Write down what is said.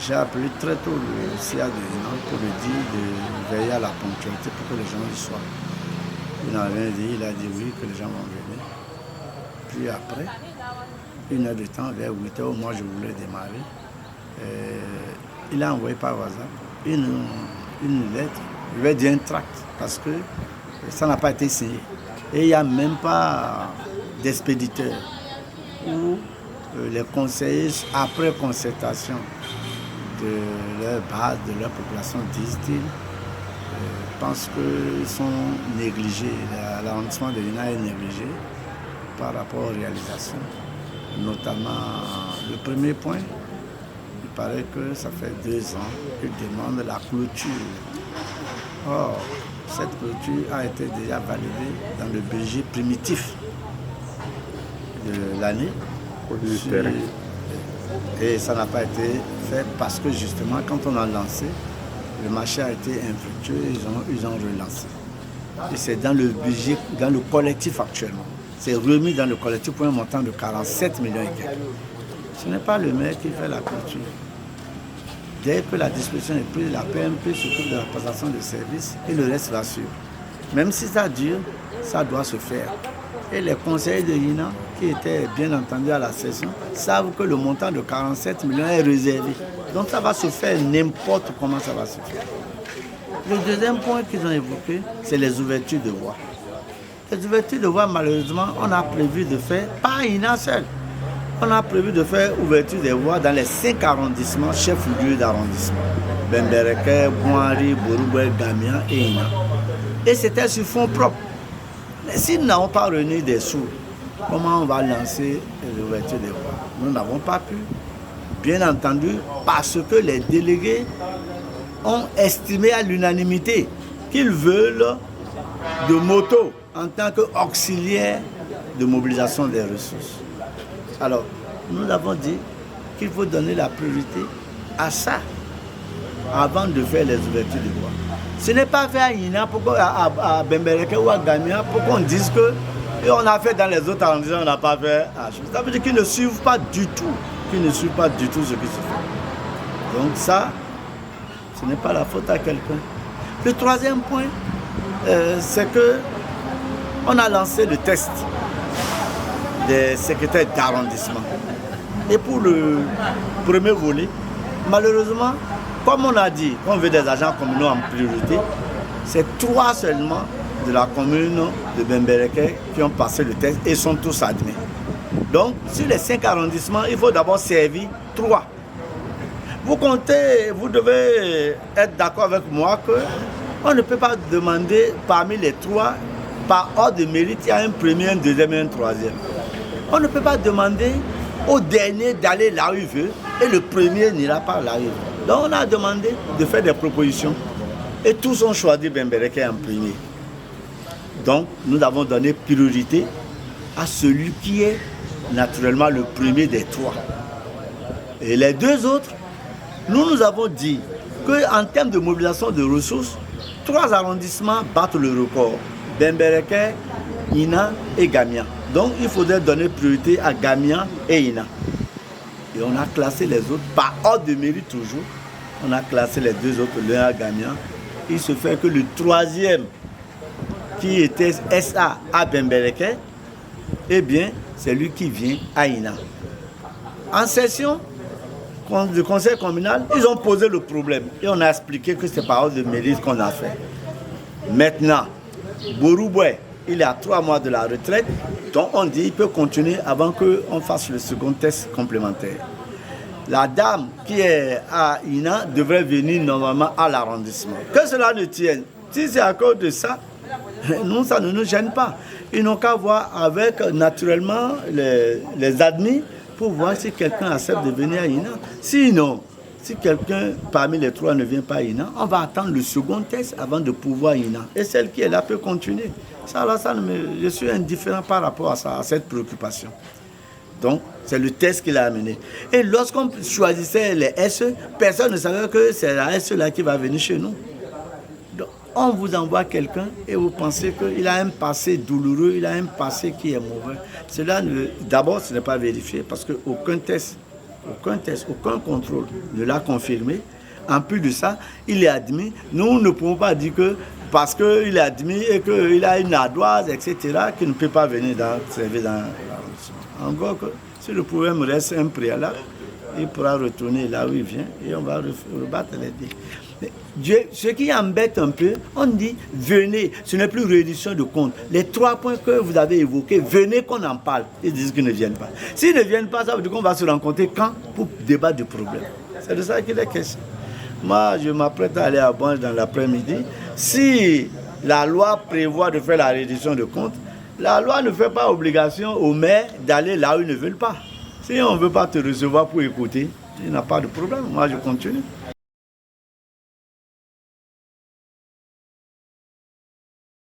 J'ai appelé très tôt le CIA de Hénin pour lui dire de veiller à la ponctualité pour que les gens y soient. Il n'a rien dit, il a dit oui, que les gens vont venir. Puis après, 1 heure de temps, vers 8 heures, moi je voulais démarrer. Il a envoyé par WhatsApp une lettre, je vais dire un tract, parce que ça n'a pas été signé. Et il n'y a même pas d'expéditeur où les conseillers, après concertation de leur base, de leur population, disent-ils, pensent qu'ils sont négligés. L'arrondissement de Hénin est négligé par rapport aux réalisations. Notamment, le premier point, il paraît que ça fait 2 ans qu'ils demandent la clôture. Or, cette clôture a été déjà validée dans le budget primitif de l'année. Et ça n'a pas été fait parce que justement, quand on a lancé, le marché a été infructueux et ils ont relancé. Et c'est dans le budget, dans le collectif actuellement. C'est remis dans le collectif pour un montant de 47 millions et quelques. Ce n'est pas le maire qui fait la clôture. Dès que la disposition est prise, la PMP s'occupe de la prestation de services et le reste va suivre. Même si ça dure, ça doit se faire. Et les conseillers de Hénin, qui étaient bien entendus à la session, savent que le montant de 47 millions est réservé. Donc ça va se faire n'importe comment ça va se faire. Le deuxième point qu'ils ont évoqué, c'est les ouvertures de voies. Les ouvertures de voies, malheureusement, on a prévu de faire, pas Hénin seul, on a prévu de faire ouverture des voies dans les 5 arrondissements, chefs-lieux d'arrondissement. Bembereke, Bouhari, Borougboué, Gamian et Hénin. Et c'était sur fonds propres. Mais si nous n'avons pas réuni des sous, comment on va lancer l'ouverture des voies? Nous n'avons pas pu. Bien entendu, parce que les délégués ont estimé à l'unanimité qu'ils veulent de motos en tant qu'auxiliaire de mobilisation des ressources. Alors, nous avons dit qu'il faut donner la priorité à ça avant de faire les ouvertures de voies. Ce n'est pas fait à Hénin, à Bembereke ou à Gamian, pour qu'on dise que et on a fait dans les autres arrondissements, on n'a pas fait à chose. Ça veut dire qu'ils ne suivent pas du tout, ce qui se fait. Donc ça, ce n'est pas la faute à quelqu'un. Le troisième point, c'est que on a lancé le test des secrétaires d'arrondissement. Et pour le premier volet, malheureusement, comme on a dit qu'on veut des agents communaux en priorité, c'est 3 seulement de la commune de Bembereke qui ont passé le test et sont tous admis. Donc, sur les 5 arrondissements, il faut d'abord servir 3. Vous comptez, vous devez être d'accord avec moi qu'on ne peut pas demander parmi les 3, par ordre de mérite, il y a un premier, un deuxième et un troisième. On ne peut pas demander au dernier d'aller là où il veut et le premier n'ira pas là où il veut. Donc on a demandé de faire des propositions et tous ont choisi Bembereke en premier. Donc nous avons donné priorité à celui qui est naturellement le premier des 3. Et les 2 autres, nous avons dit qu'en termes de mobilisation de ressources, 3 arrondissements battent le record. Bembereke, Hénin et Gamian. Donc il faudrait donner priorité à Gamian et Hénin. Et on a classé les autres par ordre de mérite toujours. On a classé les 2 autres, l'un à Gamian. Il se fait que le 3e, qui était SA à Bembereke, eh bien, c'est lui qui vient à Hénin. En session du conseil communal, ils ont posé le problème. Et on a expliqué que c'est par ordre de mérite qu'on a fait. Maintenant, Borougboué, il est à 3 mois de la retraite, donc on dit qu'il peut continuer avant qu'on fasse le second test complémentaire. La dame qui est à Hénin devrait venir normalement à l'arrondissement. Que cela ne tienne. Si c'est à cause de ça, nous, ça ne nous gêne pas. Ils n'ont qu'à voir avec naturellement les admis pour voir si quelqu'un accepte de venir à Hénin. Sinon, si quelqu'un parmi les 3 ne vient pas à Hénin, on va attendre le second test avant de pouvoir Hénin. Et celle qui est là peut continuer. Je suis indifférent par rapport à cette préoccupation. Donc, c'est le test qu'il a amené. Et lorsqu'on choisissait les SE, personne ne savait que c'est la SE là qui va venir chez nous. Donc, on vous envoie quelqu'un et vous pensez qu'il a un passé douloureux, il a un passé qui est mauvais. D'abord, ce n'est pas vérifié parce qu'aucun test aucun test, aucun contrôle ne l'a confirmé. En plus de ça, il est admis. Nous ne pouvons pas dire que parce qu'il est admis et qu'il a une ardoise, etc., qu'il ne peut pas venir servir dans l'arrondissement. Encore que si le problème reste un préalable, il pourra retourner là où il vient et on va rebattre les dés. Dieu, ce qui embête un peu, on dit venez, ce n'est plus réduction de compte. Les 3 points que vous avez évoqués, venez qu'on en parle. Ils disent qu'ils ne viennent pas. S'ils ne viennent pas, ça veut dire qu'on va se rencontrer quand pour débattre du problème. C'est de ça qu'il est question. Moi, je m'apprête à aller à Banche dans l'après-midi. Si la loi prévoit de faire la réduction de compte, la loi ne fait pas obligation aux maires d'aller là où ils ne veulent pas. Si on ne veut pas te recevoir pour écouter, il n'y a pas de problème. Moi, je continue.